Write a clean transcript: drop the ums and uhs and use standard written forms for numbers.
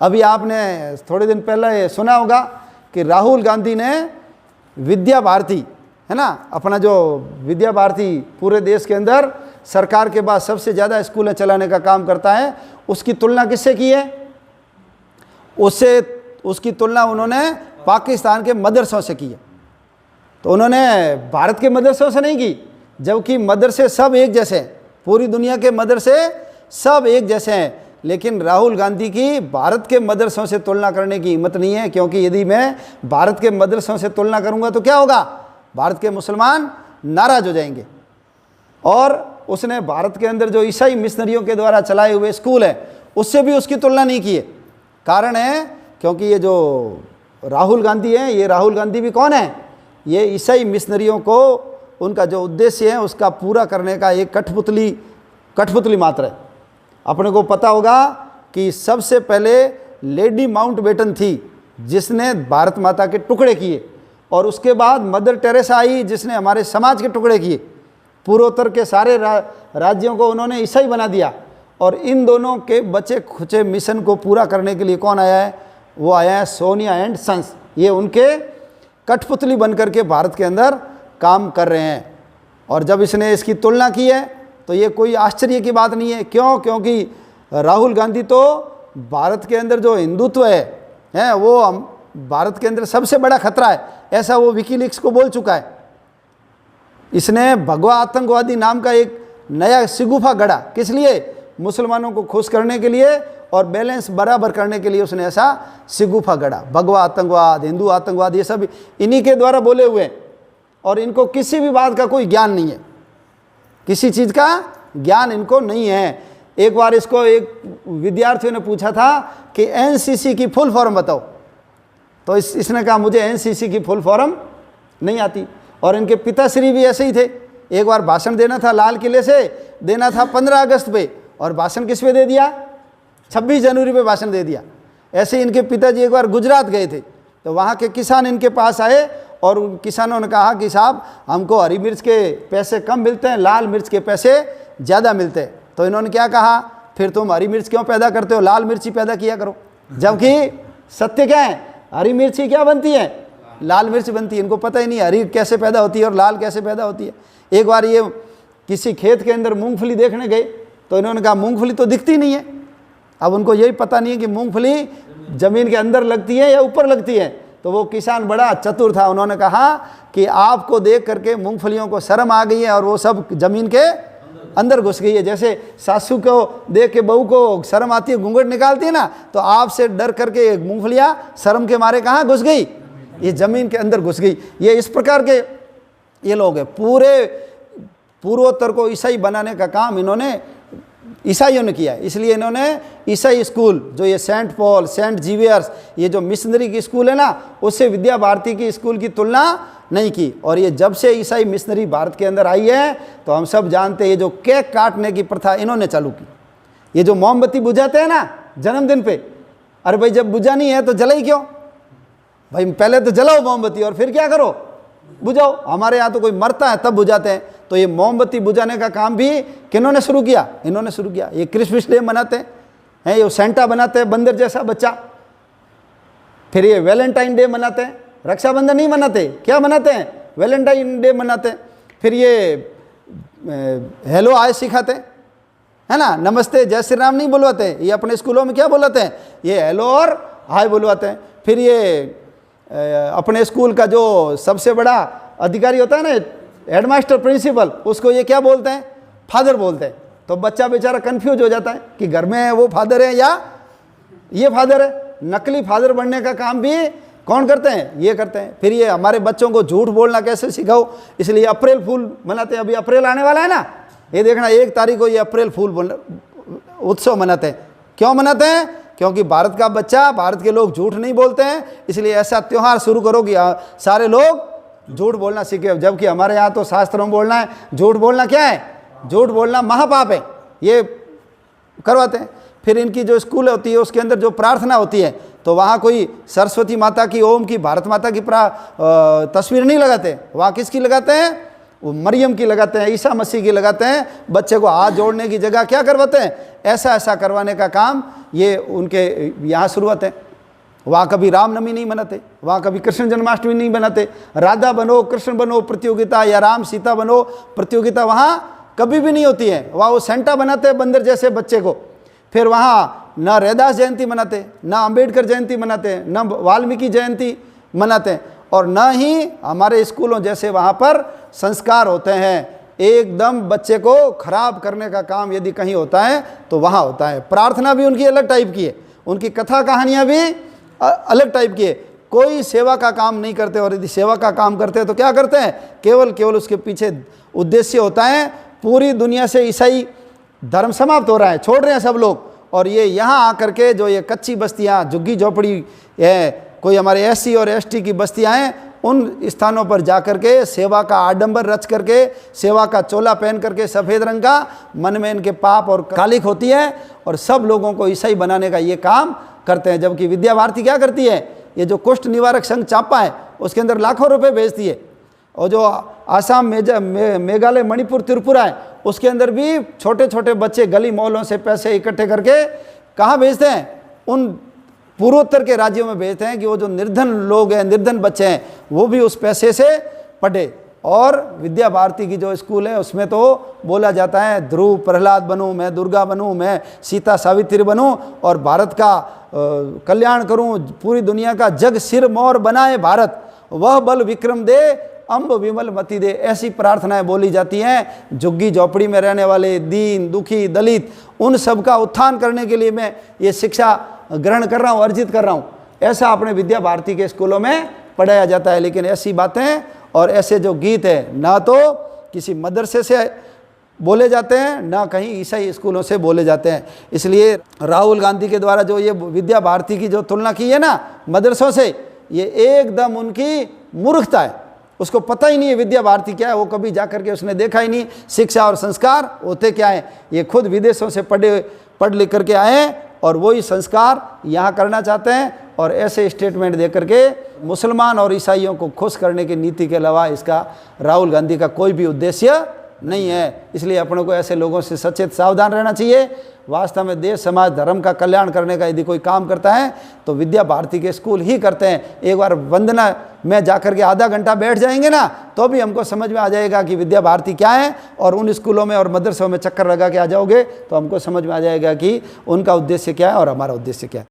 अभी आपने थोड़े दिन पहले सुना होगा कि राहुल गांधी ने विद्या भारती, है ना, अपना जो विद्या भारती पूरे देश के अंदर सरकार के बाद सबसे ज़्यादा स्कूलें चलाने का काम करता है, उसकी तुलना किससे की है? उसकी तुलना उन्होंने पाकिस्तान के मदरसों से की है। तो उन्होंने भारत के मदरसों से नहीं की, जबकि मदरसे सब एक जैसे हैं, पूरी दुनिया के मदरसे सब एक जैसे हैं, लेकिन राहुल गांधी की भारत के मदरसों से तुलना करने की हिम्मत नहीं है, क्योंकि यदि मैं भारत के मदरसों से तुलना करूंगा तो क्या होगा? भारत के मुसलमान नाराज हो जाएंगे। और उसने भारत के अंदर जो ईसाई मिशनरियों के द्वारा चलाए हुए स्कूल है उससे भी उसकी तुलना नहीं की है। कारण है क्योंकि ये जो राहुल गांधी हैं, ये राहुल गांधी भी कौन है? ये ईसाई मिशनरियों को उनका जो उद्देश्य है उसका पूरा करने का एक कठपुतली मात्र है। अपने को पता होगा कि सबसे पहले लेडी माउंटबेटन थी जिसने भारत माता के टुकड़े किए, और उसके बाद मदर टेरेसा आई जिसने हमारे समाज के टुकड़े किए। पूर्वोत्तर के सारे राज्यों को उन्होंने ईसाई बना दिया, और इन दोनों के बचे खुचे मिशन को पूरा करने के लिए कौन आया है? वो आया है सोनिया एंड सन्स। ये उनके कठपुतली बन करके भारत के अंदर काम कर रहे हैं। और जब इसने इसकी तुलना की है तो ये कोई आश्चर्य की बात नहीं है। क्यों? क्योंकि राहुल गांधी तो भारत के अंदर जो हिंदुत्व है वो भारत के अंदर सबसे बड़ा खतरा है, ऐसा वो विकीलीक्स को बोल चुका है। इसने भगवा आतंकवादी नाम का एक नया सिगुफा गढ़ा, किस लिए? मुसलमानों को खुश करने के लिए और बैलेंस बराबर करने के लिए उसने ऐसा सिगुफा गढ़ा। भगवा आतंकवाद, हिंदू आतंकवाद, ये सब इन्हीं के द्वारा बोले हुए हैं, और इनको किसी भी बात का कोई ज्ञान नहीं है, किसी चीज़ का ज्ञान इनको नहीं है। एक बार इसको एक विद्यार्थियों ने पूछा था कि एनसीसी की फुल फॉर्म बताओ, तो इसने कहा मुझे एनसीसी की फुल फॉर्म नहीं आती। और इनके पिताश्री भी ऐसे ही थे। एक बार भाषण देना था, लाल किले से देना था 15 अगस्त पे, और भाषण किस पे दे दिया? 26 जनवरी पे भाषण दे दिया। ऐसे इनके पिताजी एक बार गुजरात गए थे, तो वहाँ के किसान इनके पास आए और उन किसानों ने कहा कि साहब हमको हरी मिर्च के पैसे कम मिलते हैं, लाल मिर्च के पैसे ज़्यादा मिलते हैं। तो इन्होंने क्या कहा? फिर तुम हरी मिर्च क्यों पैदा करते हो, लाल मिर्च ही पैदा किया करो। जबकि सत्य क्या है? हरी मिर्च ही क्या बनती है? लाल मिर्च बनती है। इनको पता ही नहीं हरी कैसे पैदा होती है और लाल कैसे पैदा होती है। एक बार ये किसी खेत के अंदर मूंगफली देखने गए, तो इन्होंने कहा मूंगफली तो दिखती नहीं है। अब उनको यही पता नहीं है कि मूंगफली ज़मीन के अंदर लगती है या ऊपर लगती है। तो वो किसान बड़ा चतुर था, उन्होंने कहा कि आपको देख करके मूंगफलियों को शर्म आ गई है और वो सब ज़मीन के अंदर घुस गई है। जैसे सासू को देख के बहू को शर्म आती है, घूंघट निकालती है ना, तो आपसे डर करके मूंगफलियाँ शर्म के मारे कहाँ घुस गई? ये ज़मीन के अंदर घुस गई। ये इस प्रकार के ये लोग हैं। पूरे पूर्वोत्तर को ईसाई बनाने का काम इन्होंने ईसाइयों ने किया है। इसलिए इन्होंने ईसाई स्कूल, जो ये सेंट पॉल, सेंट जीवियर्स, ये जो मिशनरी की स्कूल है ना, उससे विद्या भारती की स्कूल की तुलना नहीं की। और ये जब से ईसाई मिशनरी भारत के अंदर आई है, तो हम सब जानते हैं ये जो केक काटने की प्रथा इन्होंने चालू की। ये जो मोमबत्ती बुझाते हैं ना जन्मदिन पे, अरे भाई जब बुझानी है तो जलाई क्यों भाई? पहले तो जलाओ मोमबत्ती और फिर क्या करो? बुझाओ। हमारे यहाँ तो कोई मरता है तब बुझाते हैं। तो ये मोमबत्ती बुझाने का काम भी किन्होंने शुरू किया? इन्होंने शुरू किया। ये क्रिसमस डे मनाते हैं, ये सेंटा बनाते हैं, बंदर जैसा बच्चा। फिर ये वैलेंटाइन डे मनाते हैं। रक्षाबंधन नहीं मनाते, क्या मनाते हैं? वैलेंटाइन डे मनाते हैं। फिर ये हेलो हाय सिखाते हैं, है ना, नमस्ते जय श्री राम नहीं बुलवाते। ये अपने स्कूलों में क्या बुलाते हैं? ये हेलो और हाय बुलवाते हैं। फिर ये अपने स्कूल का जो सबसे बड़ा अधिकारी होता है ना, हेडमास्टर, प्रिंसिपल, उसको ये क्या बोलते हैं? फादर बोलते हैं। तो बच्चा बेचारा कंफ्यूज हो जाता है कि घर में वो फादर है या ये फादर है। नकली फादर बनने का काम भी कौन करते हैं? ये करते हैं। फिर ये हमारे बच्चों को झूठ बोलना कैसे सिखाओ, इसलिए अप्रैल फूल मनाते हैं। अभी अप्रैल आने वाला है ना, ये देखना 1 तारीख को ये अप्रैल फूल उत्सव मनाते हैं। क्यों मनाते हैं? क्योंकि भारत का बच्चा, भारत के लोग झूठ नहीं बोलते हैं, इसलिए ऐसा त्यौहार शुरू करो कि सारे लोग झूठ बोलना सीखे। जबकि हमारे यहाँ तो शास्त्रों में बोलना है, झूठ बोलना क्या है? झूठ बोलना महापाप है। ये करवाते हैं। फिर इनकी जो स्कूल होती है उसके अंदर जो प्रार्थना होती है, तो वहाँ कोई सरस्वती माता की, ओम की, भारत माता की तस्वीर नहीं लगाते। वहाँ किसकी लगाते हैं? वो मरियम की लगाते हैं, ईसा मसीह की लगाते हैं, बच्चे को हाथ जोड़ने की जगह क्या करवाते हैं, ऐसा ऐसा करवाने का काम ये उनके यहाँ शुरुआत है। वहाँ कभी रामनवमी नहीं मनाते, वहाँ कभी कृष्ण जन्माष्टमी नहीं मनाते, राधा बनो कृष्ण बनो प्रतियोगिता या राम सीता बनो प्रतियोगिता वहाँ कभी भी नहीं होती है। वहाँ वो सेंटा बनाते हैं बंदर जैसे बच्चे को। फिर वहाँ न रैदास जयंती मनाते, न अंबेडकर जयंती मनाते, न वाल्मीकि जयंती मनाते, और न ही हमारे स्कूलों जैसे वहाँ पर संस्कार होते हैं। एकदम बच्चे को खराब करने का काम यदि कहीं होता है तो वहाँ होता है। प्रार्थना भी उनकी अलग टाइप की है, उनकी कथा कहानियाँ भी अलग टाइप की है। कोई सेवा का काम नहीं करते, और यदि सेवा का काम करते हैं तो क्या करते हैं, केवल उसके पीछे उद्देश्य होता है पूरी दुनिया से ईसाई धर्म समाप्त हो रहा है, छोड़ रहे हैं सब लोग। और ये यहाँ आकर के जो ये कच्ची बस्तियाँ, झुग्गी झोपड़ी है, कोई हमारे एससी और एसटी की बस्तियाँ हैं, उन स्थानों पर जा कर के सेवा का आडंबर रच करके, सेवा का चोला पहन करके, सफ़ेद रंग का, मन में इनके पाप और कालिख होती है, और सब लोगों को ईसाई बनाने का ये काम करते हैं। जबकि विद्या भारती क्या करती है, ये जो कुष्ठ निवारक संघ चापा है उसके अंदर लाखों रुपए भेजती है। और जो आसाम, मेघालय, मणिपुर, त्रिपुरा है उसके अंदर भी छोटे छोटे बच्चे गली मोहल्लों से पैसे इकट्ठे करके कहाँ भेजते हैं, उन पूर्वोत्तर के राज्यों में भेजते हैं कि वो जो निर्धन लोग हैं, निर्धन बच्चे हैं, वो भी उस पैसे से पढ़े। और विद्या भारती की जो स्कूल है उसमें तो बोला जाता है ध्रुव प्रहलाद बनूं, मैं दुर्गा बनूं, मैं सीता सावित्री बनूं और भारत का कल्याण करूं, पूरी दुनिया का जग सिर मोर बनाए भारत, वह बल विक्रम दे, अम्ब विमल मति दे, ऐसी प्रार्थनाएं बोली जाती हैं। झुग्गी झोपड़ी में रहने वाले दीन दुखी दलित, उन सब का उत्थान करने के लिए मैं ये शिक्षा ग्रहण कर रहा हूँ, अर्जित कर रहा हूँ। ऐसा अपने विद्या भारती के स्कूलों में पढ़ाया जाता है। लेकिन ऐसी बातें और ऐसे जो गीत है ना तो किसी मदरसे से बोले जाते हैं, ना कहीं ईसाई स्कूलों से बोले जाते हैं। इसलिए राहुल गांधी के द्वारा जो ये विद्या भारती की जो तुलना की है ना मदरसों से, ये एकदम उनकी मूर्खता है। उसको पता ही नहीं है विद्या भारती क्या है, वो कभी जा करके उसने देखा ही नहीं शिक्षा और संस्कार होते क्या है। ये खुद विदेशों से पढ़ लिख करके आए हैं और वही संस्कार यहाँ करना चाहते हैं, और ऐसे स्टेटमेंट दे करके मुसलमान और ईसाइयों को खुश करने की नीति के अलावा इसका राहुल गांधी का कोई भी उद्देश्य नहीं है। इसलिए अपनों को ऐसे लोगों से सचेत सावधान रहना चाहिए। वास्तव में देश समाज धर्म का कल्याण करने का यदि कोई काम करता है तो विद्या भारती के स्कूल ही करते हैं। एक बार वंदना में जाकर के आधा घंटा बैठ जाएंगे ना तो भी हमको समझ में आ जाएगा कि विद्या भारती क्या है, और उन स्कूलों में और मदरसों में चक्कर लगा के आ जाओगे तो हमको समझ में आ जाएगा कि उनका उद्देश्य क्या है और हमारा उद्देश्य क्या है।